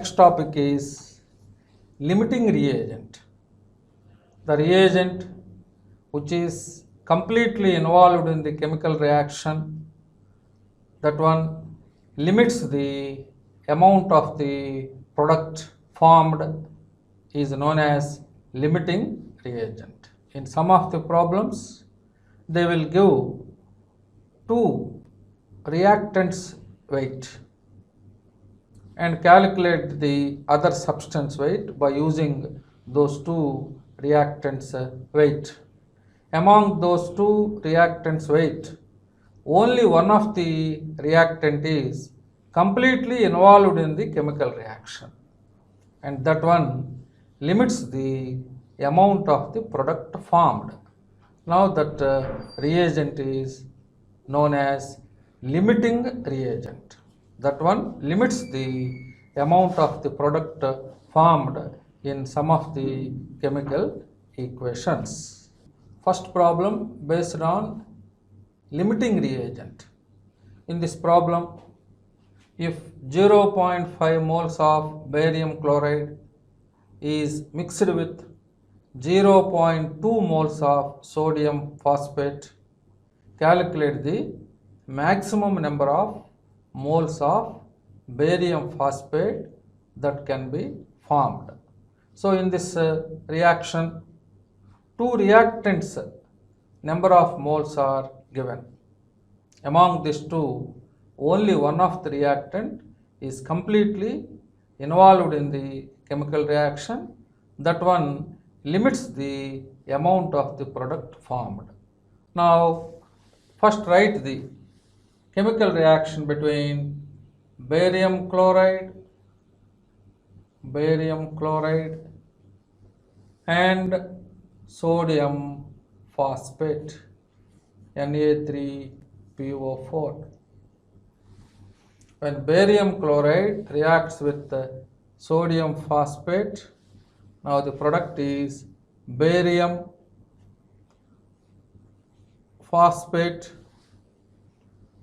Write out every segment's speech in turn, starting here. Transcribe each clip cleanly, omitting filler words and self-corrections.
next topic is limiting reagent. The reagent which is completely involved in the chemical reaction, that one limits the amount of the product formed, is known as limiting reagent. In some of the problems, they will give two reactants weight and calculate the other substance weight by using those two reactants weight. Among those two reactants weight, only one of the reactant is completely involved in the chemical reaction, and that one limits the amount of the product formed. Now that reagent is known as limiting reagent. That one limits the amount of the product formed in some of the chemical equations. First problem based on limiting reagent. In this problem, if 0.5 moles of barium chloride is mixed with 0.2 moles of sodium phosphate, calculate the maximum number of moles of barium phosphate that can be formed. So in this reaction, two reactants number of moles are given. Among these two, only one of the reactant is completely involved in the chemical reaction. That one limits the amount of the product formed. Now, first write the chemical reaction between barium chloride and sodium phosphate, Na3PO4. When barium chloride reacts with sodium phosphate, now the product is barium phosphate.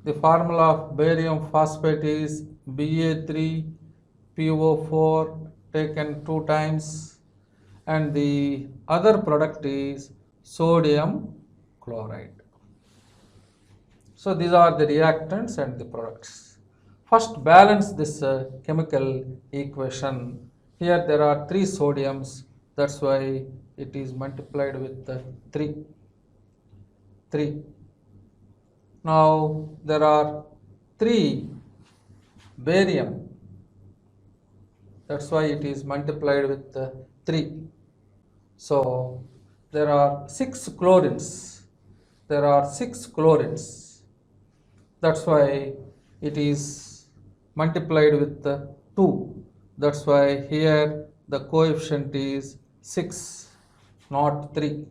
The formula of barium phosphate is Ba3PO4 taken 2 times, and the other product is sodium chloride. So these are the reactants and the products. First balance this chemical equation. Here there are 3 sodiums, that's why it is multiplied with 3. Now there are 3 barium, that's why it is multiplied with 3. So there are 6 chlorines. That's why it is multiplied with 2. That's why here the coefficient is 6, not 3.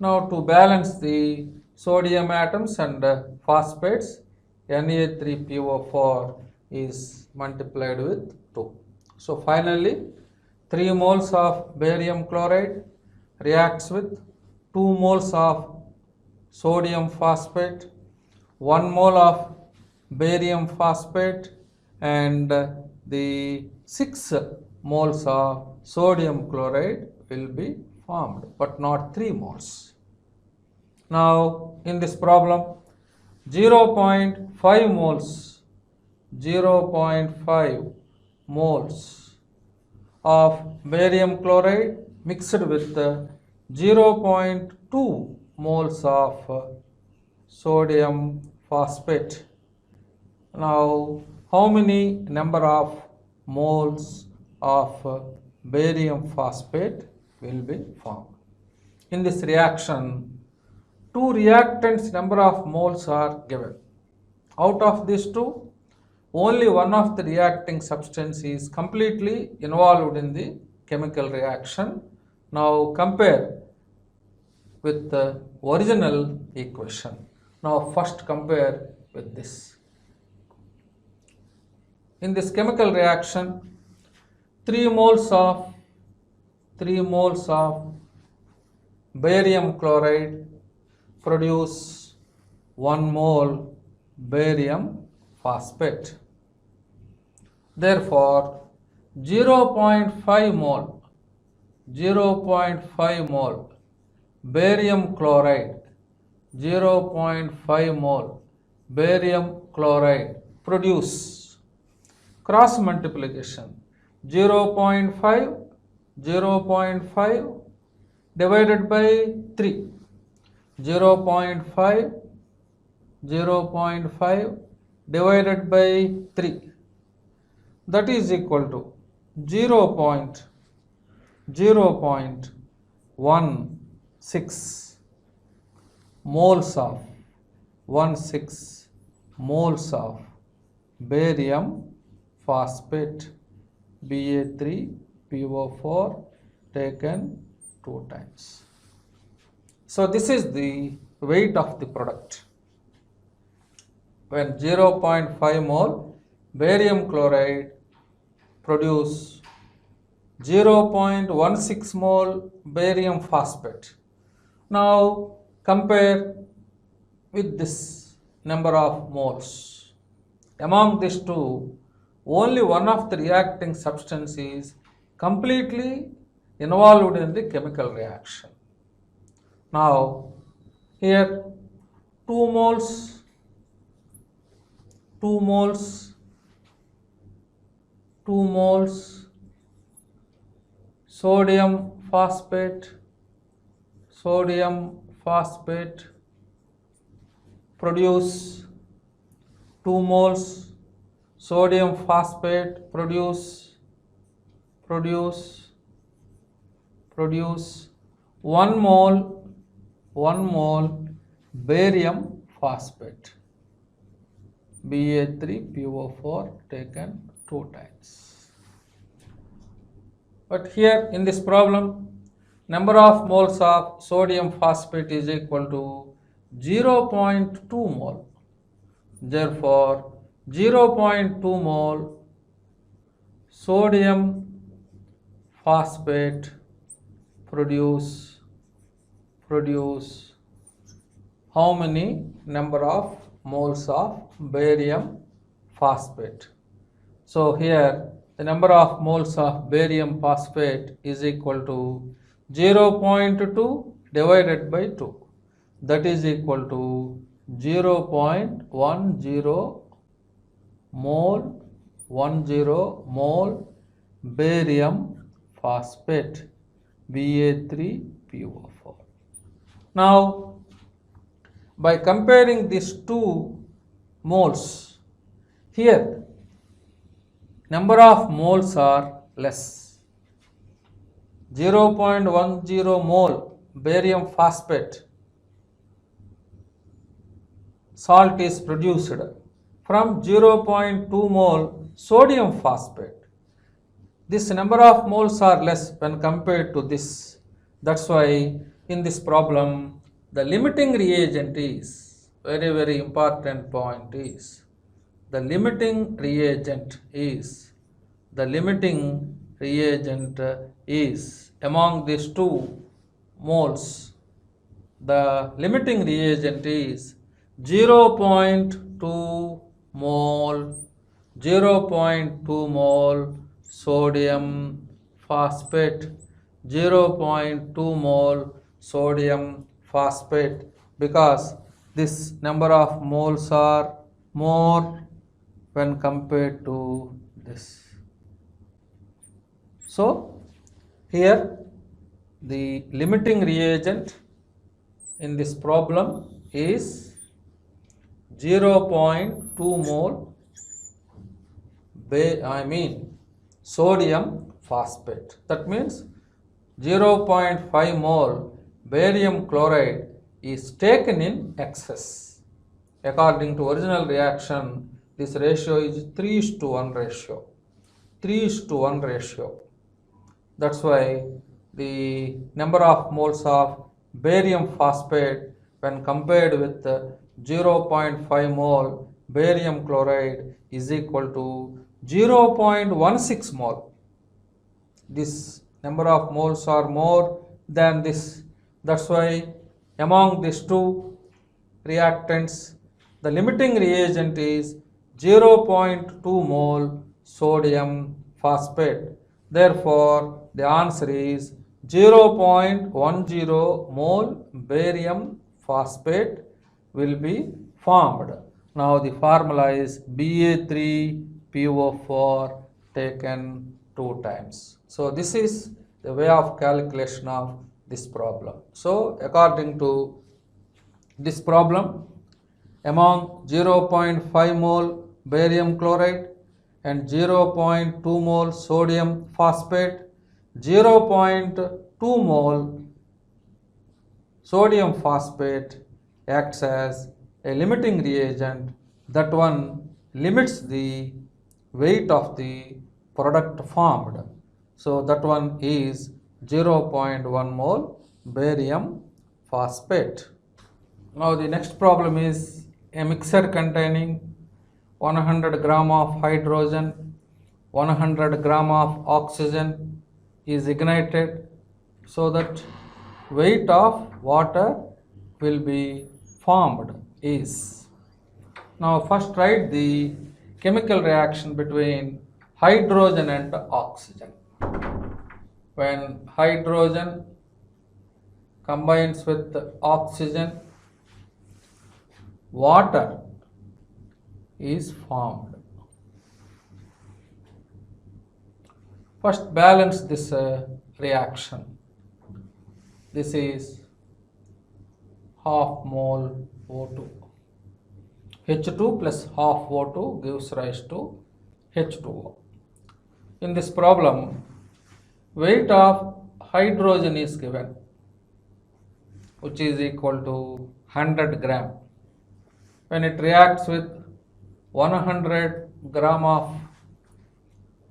Now to balance the sodium atoms and phosphates, Na3PO4 is multiplied with 2. So finally, 3 moles of barium chloride reacts with 2 moles of sodium phosphate, 1 mole of barium phosphate, and the 6 moles of sodium chloride will be formed, but not 3 moles. Now in this problem, 0.5 moles of barium chloride mixed with 0.2 moles of sodium phosphate. Now how many number of moles of barium phosphate will be formed? In this reaction, 2 reactants number of moles are given. Out of these 2, only one of the reacting substance is completely involved in the chemical reaction. Now compare with the original equation. Now first compare with this. In this chemical reaction, 3 moles of barium chloride produce 1 mole barium phosphate. Therefore, 0.5 mole, 0.5 mole barium chloride, 0.5 mole barium chloride produce cross multiplication 0.5, 0.5 divided by 3, 0.5, 0.5 divided by 3, that is equal to 0.0.16 moles of 16 moles of barium phosphate Ba3PO4 taken 2 times. So this is the weight of the product. When 0.5 mole barium chloride produce 0.16 mole barium phosphate. Now compare with this number of moles. Among these two, only one of the reacting substance is completely involved in the chemical reaction. Now here 2 moles sodium phosphate produce 2 moles sodium phosphate produce 1 mole barium phosphate Ba3PO4 taken 2 times. But here in this problem, number of moles of sodium phosphate is equal to 0.2 mole. Therefore, 0.2 mole sodium phosphate produce how many number of moles of barium phosphate? So here the number of moles of barium phosphate is equal to 0.2 divided by 2, that is equal to 0.10 mole barium phosphate Ba3PO4. Now by comparing these two moles, here number of moles are less. 0.10 mole barium phosphate salt is produced from 0.2 mole sodium phosphate. This number of moles are less when compared to this. That's why in this problem the limiting reagent is very important point is the limiting reagent is among these two moles, the limiting reagent is 0.2 mole sodium phosphate, 0.2 mole sodium phosphate, because this number of moles are more when compared to this. So here the limiting reagent in this problem is 0.2 mole sodium phosphate. That means 0.5 mole barium chloride is taken in excess. According to original reaction, this ratio is 3:1 ratio. 3:1 ratio. That's why the number of moles of barium phosphate when compared with 0.5 mole barium chloride is equal to 0.16 mole. This number of moles are more than this. That's why among these two reactants, the limiting reagent is 0.2 mole sodium phosphate. Therefore, the answer is 0.10 mole barium phosphate will be formed. Now the formula is Ba3PO4 taken 2 times. So this is the way of calculation of this problem. So according to this problem, among 0.5 mole barium chloride and 0.2 mole sodium phosphate, 0.2 mole sodium phosphate acts as a limiting reagent. That one limits the weight of the product formed. So that one is 0.1 mole barium phosphate. Now the next problem is a mixture containing 100 gram of hydrogen, 100 gram of oxygen is ignited so that weight of water will be formed is. Now first write the chemical reaction between hydrogen and oxygen. When hydrogen combines with oxygen, water is formed. First balance this reaction. This is half mole O2. H2 plus half O2 gives rise to H2O. In this problem, weight of hydrogen is given, which is equal to 100 gram. When it reacts with 100 gram of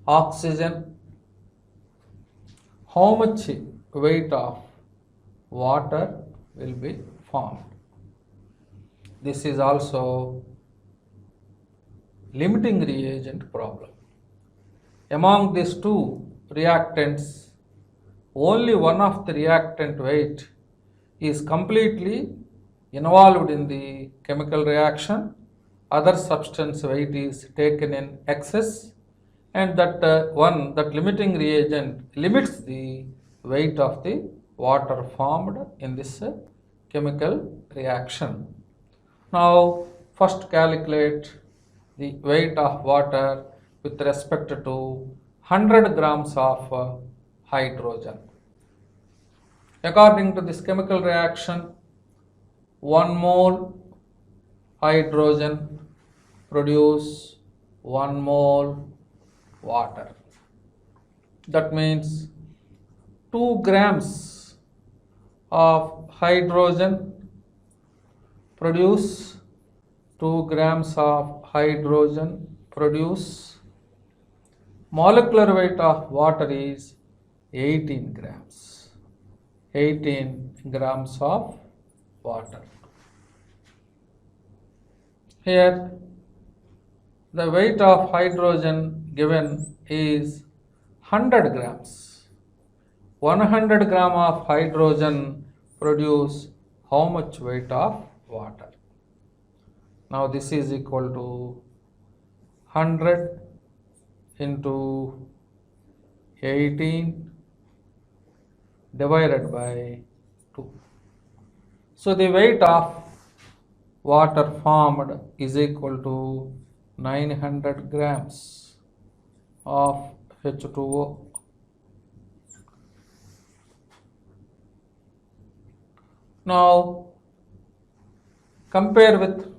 oxygen, how much weight of water will be formed? This is also limiting reagent problem. Among these two reactants, only one of the reactant weight is completely involved in the chemical reaction. Other substance weight is taken in excess, and that that limiting reagent limits the weight of the water formed in this chemical reaction. Now first calculate the weight of water with respect to 100 grams of hydrogen. According to this chemical reaction, 1 mole hydrogen produce 1 mole water. That means 2 grams of hydrogen produce 2 grams of hydrogen produce molecular weight of water is 18 grams. 18 grams of water. Here the weight of hydrogen given is 100 grams. 100 gram of hydrogen produce how much weight of water? Now this is equal to 100 into 18 divided by 2. So the weight of water formed is equal to 900 grams of H2O. Now compare with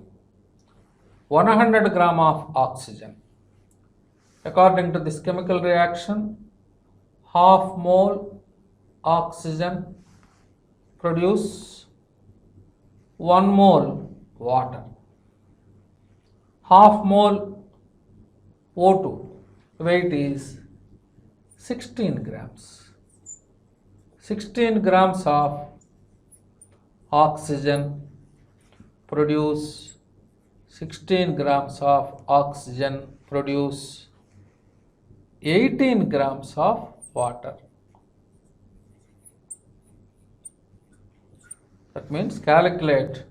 100 gram of oxygen. According to this chemical reaction, half mole oxygen produce 1 mole water. Half mole O2 weight is 16 grams. 16 grams of oxygen produce 16 grams of oxygen produce 18 grams of water. That means calculate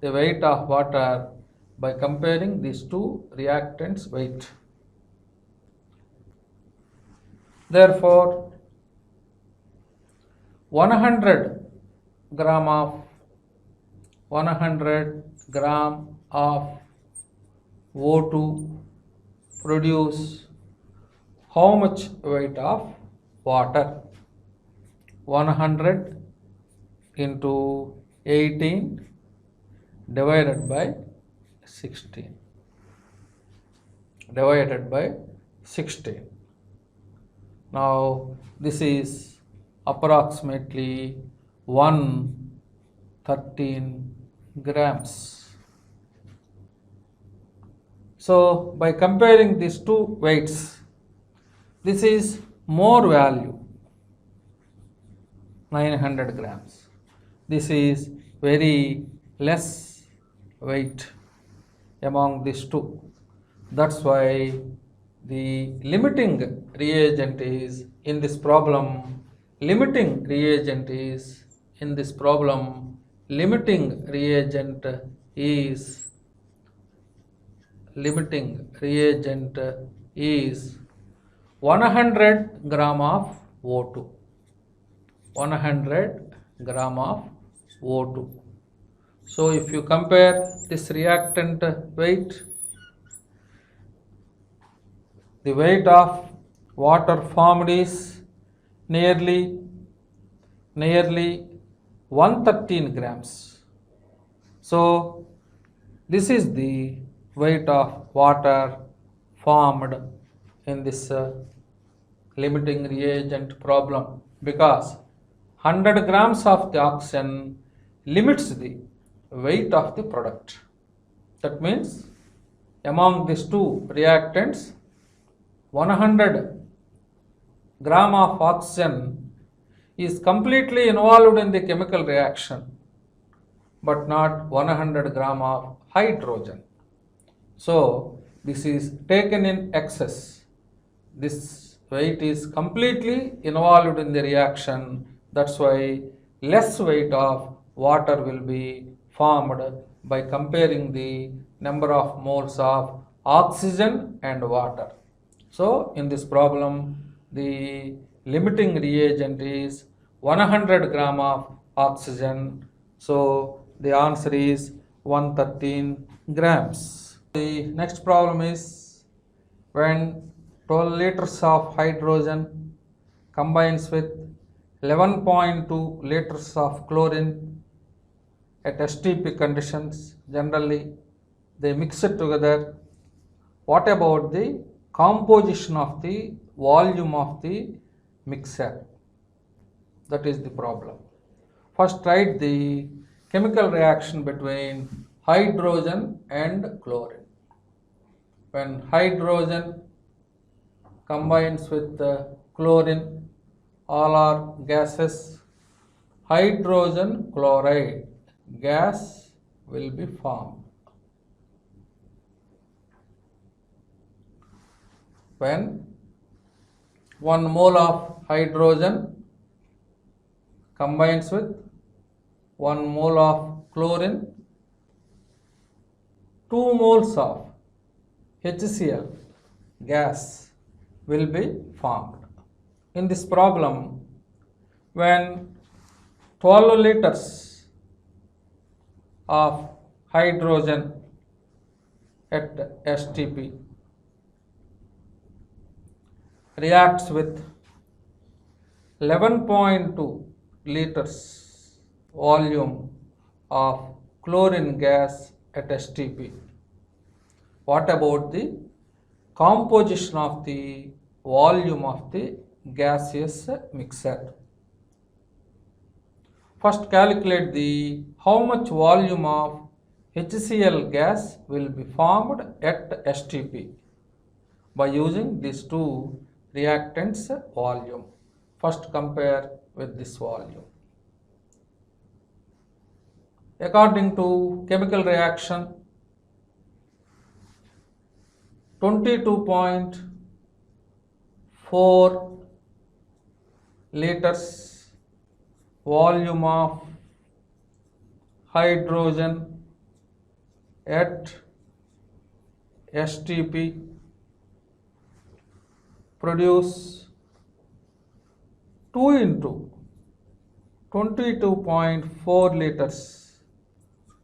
the weight of water by comparing these two reactants' weight. Therefore, 100 gram of 100 gram of O2 produce how much weight of water? 100 into 18 divided by 16. Divided by 16. Now this is approximately 113 grams. So by comparing these two weights, this is more value, 900 grams. This is very less weight among these two. That's why the limiting reagent is in this problem. Limiting reagent is in this problem. Limiting reagent is 100 gram of O2. 100 gram of O2. So if you compare this reactant weight, the weight of water formed is nearly 113 grams. So this is the weight of water formed in this limiting reagent problem, because 100 grams of the oxygen limits the weight of the product. That means among these two reactants, 100 gram of oxygen is completely involved in the chemical reaction, but not 100 gram of hydrogen. So this is taken in excess. This weight is completely involved in the reaction. That's why less weight of water will be formed by comparing the number of moles of oxygen and water. So in this problem, the limiting reagent is 100 gram of oxygen. So the answer is 113 grams. The next problem is when 12 liters of hydrogen combines with 11.2 liters of chlorine at STP conditions. Generally they mix it together. What about the composition of the volume of the mixer? That is the problem. First write the chemical reaction between hydrogen and chlorine. When hydrogen combines with chlorine, all are gases, hydrogen chloride gas will be formed. When 1 mole of hydrogen combines with 1 mole of chlorine, 2 moles of HCl gas will be formed. In this problem, when 12 liters of hydrogen at STP reacts with 11.2 liters volume of chlorine gas at STP. What about the composition of the volume of the gaseous mixer? First calculate the how much volume of HCl gas will be formed at STP by using these two reactants volume. First compare with this volume. According to chemical reaction, 22.4 liters volume of hydrogen at STP produce 2 into 22.4 liters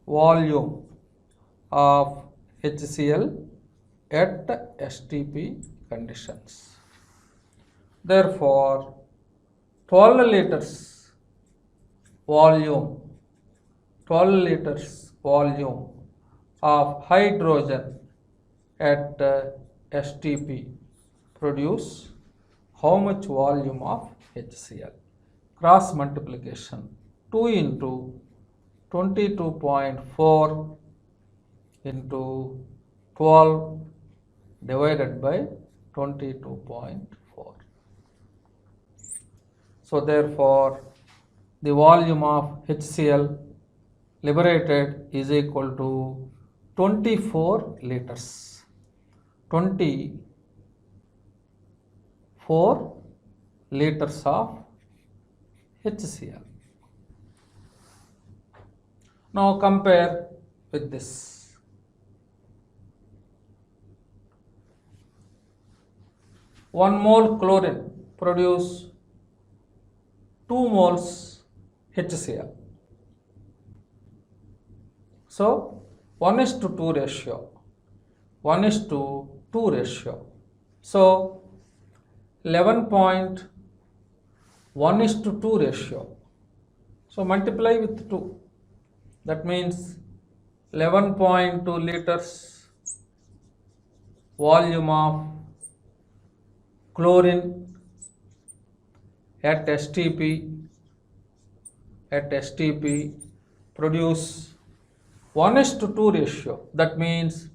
volume of HCl at STP conditions. Therefore, 12 liters volume of hydrogen at STP produce how much volume of HCl? Cross multiplication 2 into 22.4 into 12 divided by 22.4. So therefore, the volume of HCl liberated is equal to 24 liters. 24 liters of HCl. Now compare with this. One mole chlorine produce 2 moles HCl. So 1:2 ratio. 1:2 ratio. So 11.1:2 ratio. So multiply with 2. That means 11.2 liters volume of chlorine at STP produce 1:2 ratio. That means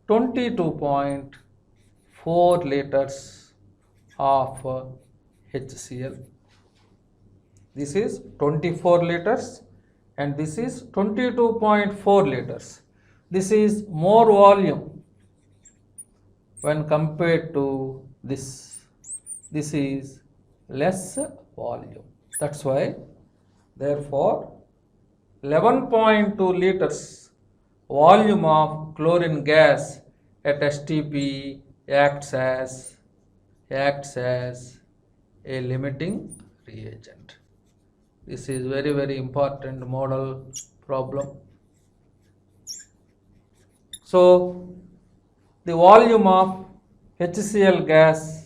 22.4 liters of HCl. This is 24 liters and this is 22.4 liters. This is more volume when compared to this. This is less volume. That's why, therefore, 11.2 liters volume of chlorine gas at STP acts as a limiting reagent. This is very, very important model problem. So the volume of HCl gas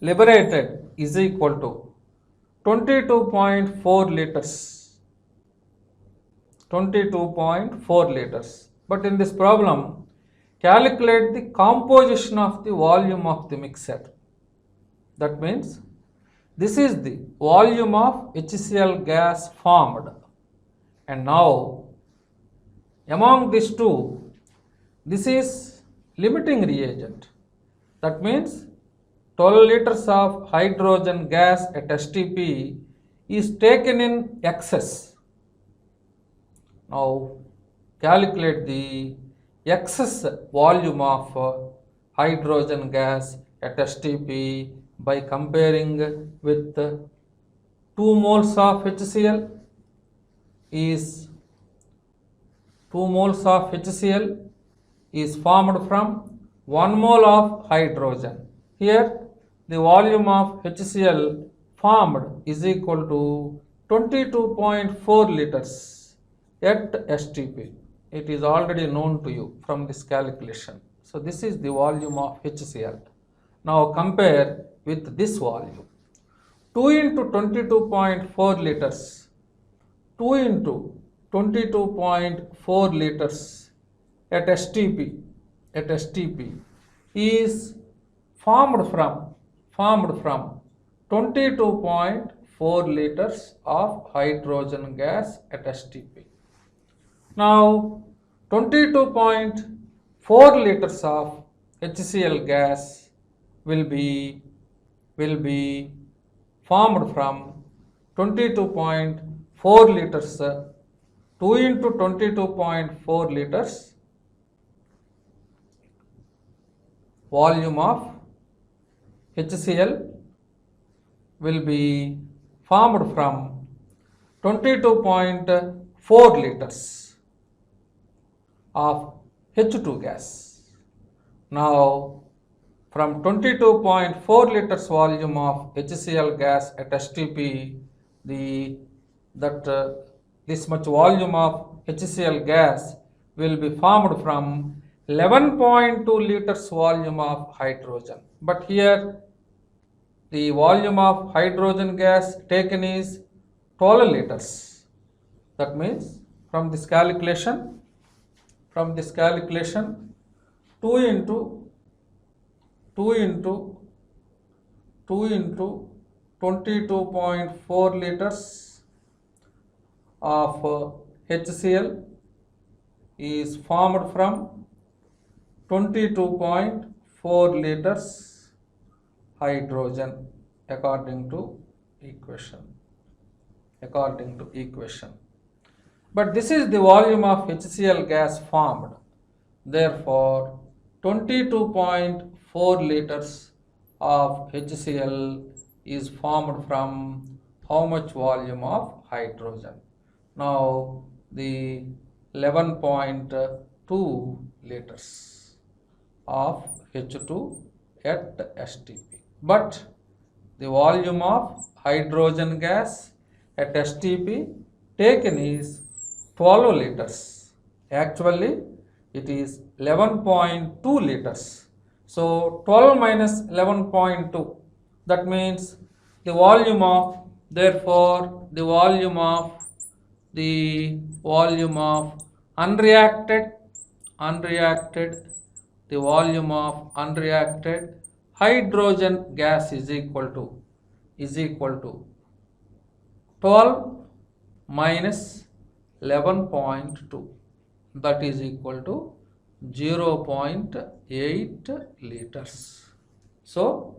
liberated is equal to 22.4 liters. 22.4 liters. But in this problem, calculate the composition of the volume of the mixture. That means this is the volume of HCl gas formed, and now among these two, this is limiting reagent. That means 12 liters of hydrogen gas at STP is taken in excess. Now calculate the excess volume of hydrogen gas at STP by comparing with 2 moles of HCl. Is 2 moles of HCl is formed from 1 mole of hydrogen. Here the volume of HCl formed is equal to 22.4 liters at STP. It is already known to you from this calculation. So this is the volume of HCl. Now compare with this volume. 2 into 22.4 liters. 2 into 22.4 liters at STP is formed from 22.4 liters of hydrogen gas at STP. Now 22.4 liters of HCl gas will be formed from 22.4 liters. 2 into 22.4 liters volume of HCl will be formed from 22.4 liters of H2 gas. Now from 22.4 liters volume of HCl gas at STP, this much volume of HCl gas will be formed from 11.2 liters volume of hydrogen. But here the volume of hydrogen gas taken is 12 liters. That means from this calculation 2 into 22.4 liters of HCl is formed from 22.4 liters hydrogen according to equation. But this is the volume of HCl gas formed. Therefore, 22.4 liters of HCl is formed from how much volume of hydrogen? Now, the 11.2 liters of H2 at STP. But the volume of hydrogen gas at STP taken is 12 liters. Actually, it is 11.2 liters. So 12 minus 11.2, that means the volume of, therefore the volume of unreacted hydrogen gas is equal to 12 minus 11.2, that is equal to 0.8 liters. So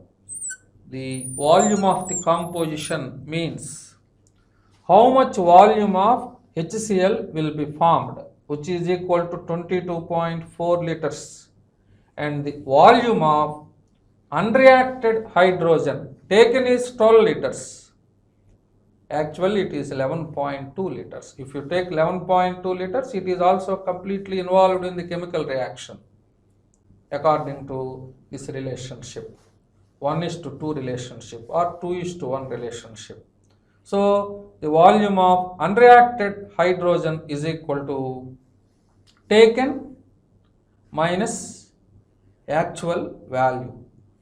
the volume of the composition means how much volume of HCl will be formed, which is equal to 22.4 liters, and the volume of unreacted hydrogen taken is 12 liters. Actually, it is 11.2 liters. If you take 11.2 liters, it is also completely involved in the chemical reaction according to this relationship, 1:2 relationship or 2:1 relationship. So, the volume of unreacted hydrogen is equal to taken minus actual value.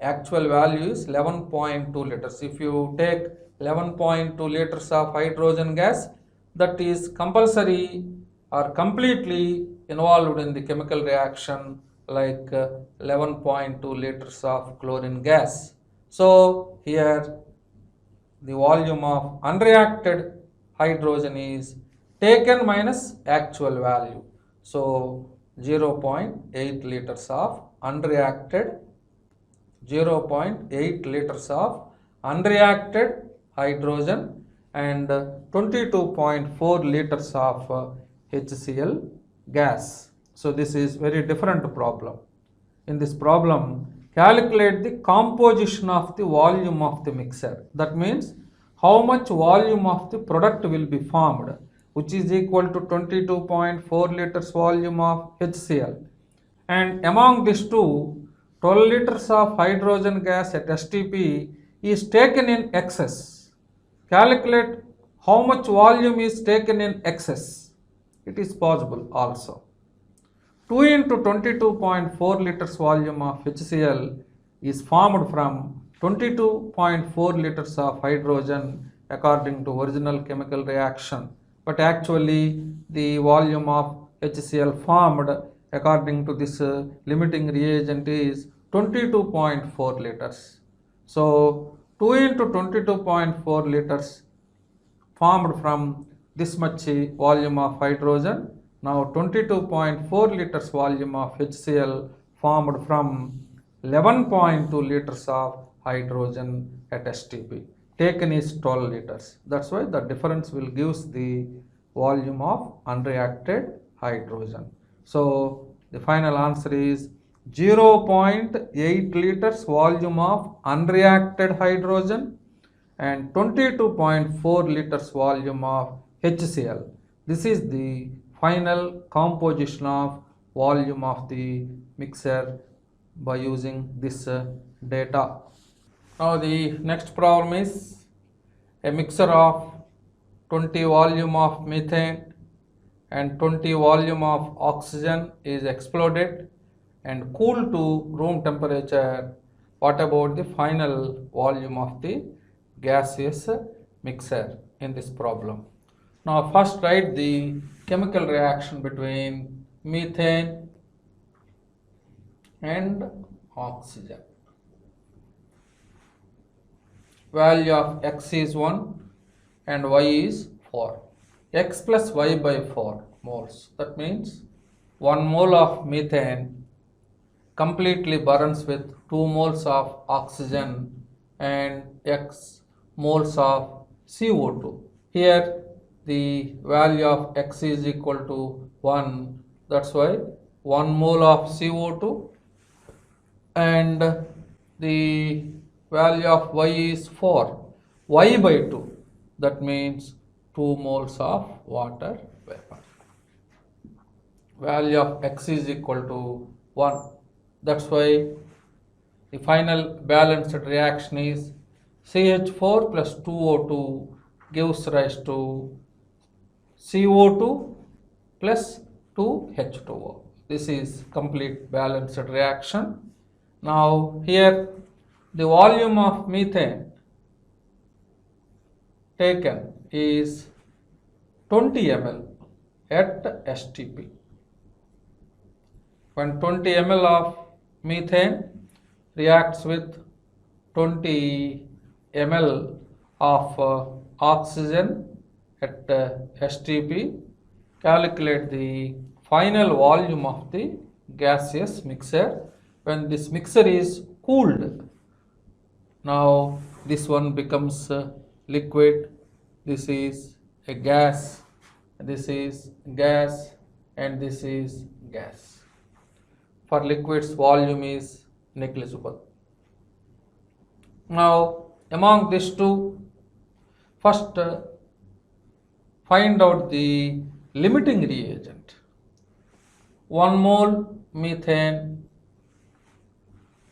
Actual value is 11.2 liters. If you take 11.2 liters of hydrogen gas, that is compulsory or completely involved in the chemical reaction, like 11.2 liters of chlorine gas. So here the volume of unreacted hydrogen is taken minus actual value. So 0.8 liters of unreacted hydrogen and 22.4 liters of HCl gas. So this is very different problem. In this problem, calculate the composition of the volume of the mixture. That means how much volume of the product will be formed, which is equal to 22.4 liters volume of HCl. And among these two, 12 liters of hydrogen gas at STP is taken in excess. Calculate how much volume is taken in excess. It is possible also. 2 into 22.4 liters volume of HCl is formed from 22.4 liters of hydrogen according to original chemical reaction. But actually the volume of HCl formed according to this limiting reagent is 22.4 liters. So 2 into 22.4 liters formed from this much volume of hydrogen. Now 22.4 liters volume of HCl formed from 11.2 liters of hydrogen at STP. Taken is 12 liters. That's why the difference will gives the volume of unreacted hydrogen. So the final answer is 0.8 liters volume of unreacted hydrogen and 22.4 liters volume of HCl. This is the final composition of volume of the mixture by using this data. Now the next problem is a mixture of 20 volume of methane and 20 volume of oxygen is exploded and cooled to room temperature. What about the final volume of the gaseous mixture in this problem? Now first write the chemical reaction between methane and oxygen. Value of x is 1 and y is 4. X plus y by 4 moles. That means 1 mole of methane completely burns with 2 moles of oxygen and x moles of CO2. Here the value of x is equal to 1. That's why 1 mole of CO2 and the value of y is 4. Y by 2. That means 2 moles of water vapor. Value of x is equal to 1. That's why the final balanced reaction is CH4 plus 2O2 gives rise to CO2 plus 2H2O. This is complete balanced reaction. Now here the volume of methane taken is 20 ml at STP. When 20 ml of methane reacts with 20 ml of oxygen at STP, calculate the final volume of the gaseous mixture when this mixture is cooled. Now this one becomes liquid, this is a gas, this is gas and this is gas. For liquids volume is negligible. Now among these two, first find out the limiting reagent. 1 mole methane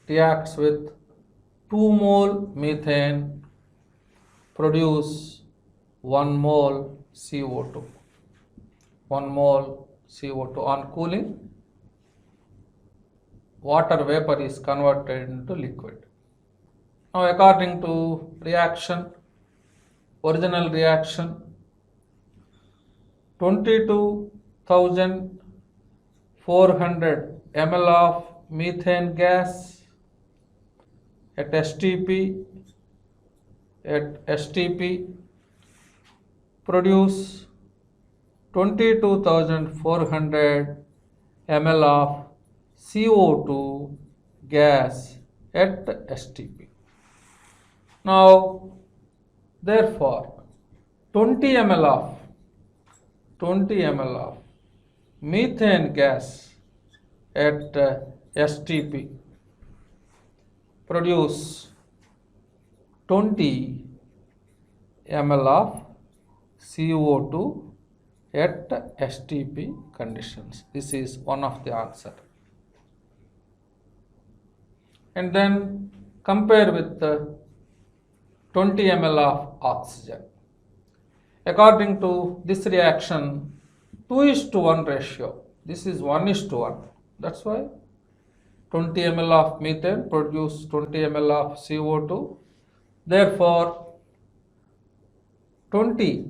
reacts with 2 mole methane, produce 1 mole CO2. 1 mole CO2 on cooling, water vapor is converted into liquid. Now according to reaction, original reaction, 22,400 ml of methane gas at STP produce 22,400 ml of CO2 gas at STP. Now therefore 20 ml of methane gas at STP produce 20 ml of CO2 at STP conditions. This is one of the answer. And then compare with 20 ml of oxygen. According to this reaction, 2:1 ratio. This is 1:1. That's why 20 ml of methane produce 20 ml of CO2. Therefore, 20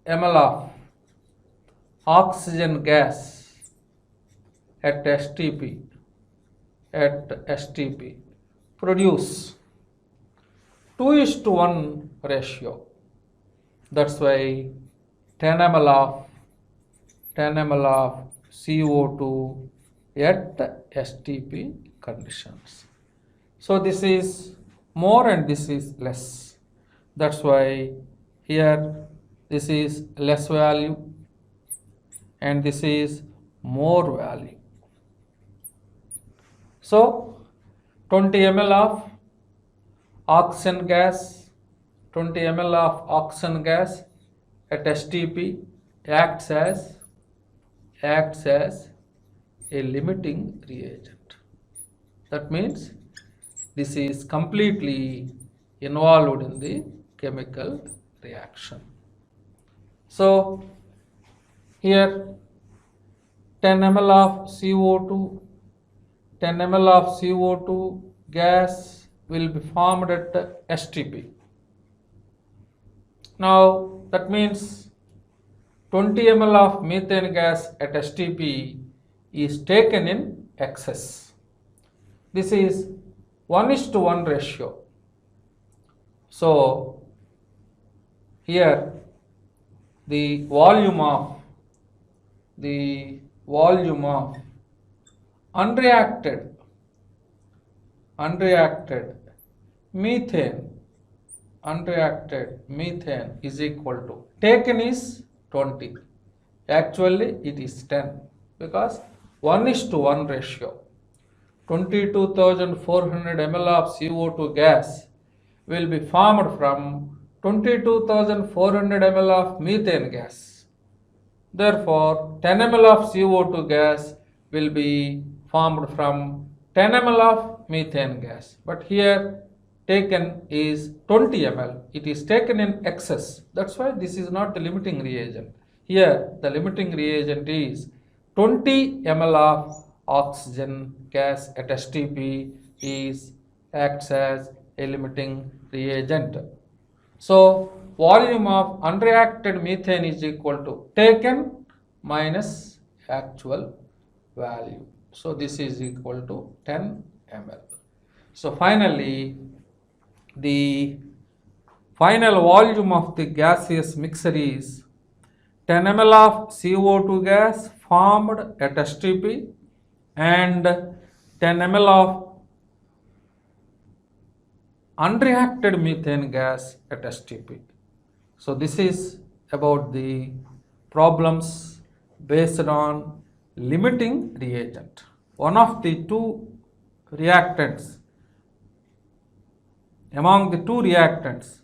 ml of oxygen gas at STP produce 2:1 ratio. That's why 10 ml of CO2 at STP conditions. So this is more and this is less. That's why here this is less value and this is more value. So 20 ml of oxygen gas, 20 ml of oxygen gas at STP acts as a limiting reagent. That means this is completely involved in the chemical reaction. So here 10 ml of CO2, 10 ml of CO2 gas will be formed at STP. Now that means 20 ml of methane gas at STP is taken in excess. This is 1:1 ratio. So here the volume of unreacted methane is equal to, taken is 20, actually it is 10, because 1:1 ratio. 22,400 ml of CO2 gas will be formed from 22,400 ml of methane gas. Therefore, 10 ml of CO2 gas will be formed from 10 ml of methane gas. But here taken is 20 ml. It is taken in excess. That's why this is not the limiting reagent. Here the limiting reagent is 20 ml of oxygen gas at STP acts as a limiting reagent. So volume of unreacted methane is equal to taken minus actual value. So this is equal to 10 ml. So finally, the final volume of the gaseous mixture is 10 ml of CO2 gas formed at STP and 10 ml of unreacted methane gas at STP. So this is about the problems based on limiting reagent. One of the two reactants, among the two reactants,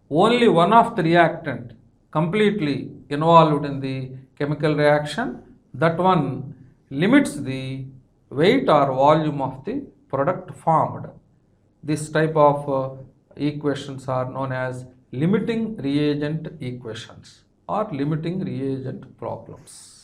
only one of the reactant completely involved in the chemical reaction, that one limits the weight or volume of the product formed. This type of equations are known as limiting reagent equations or limiting reagent problems.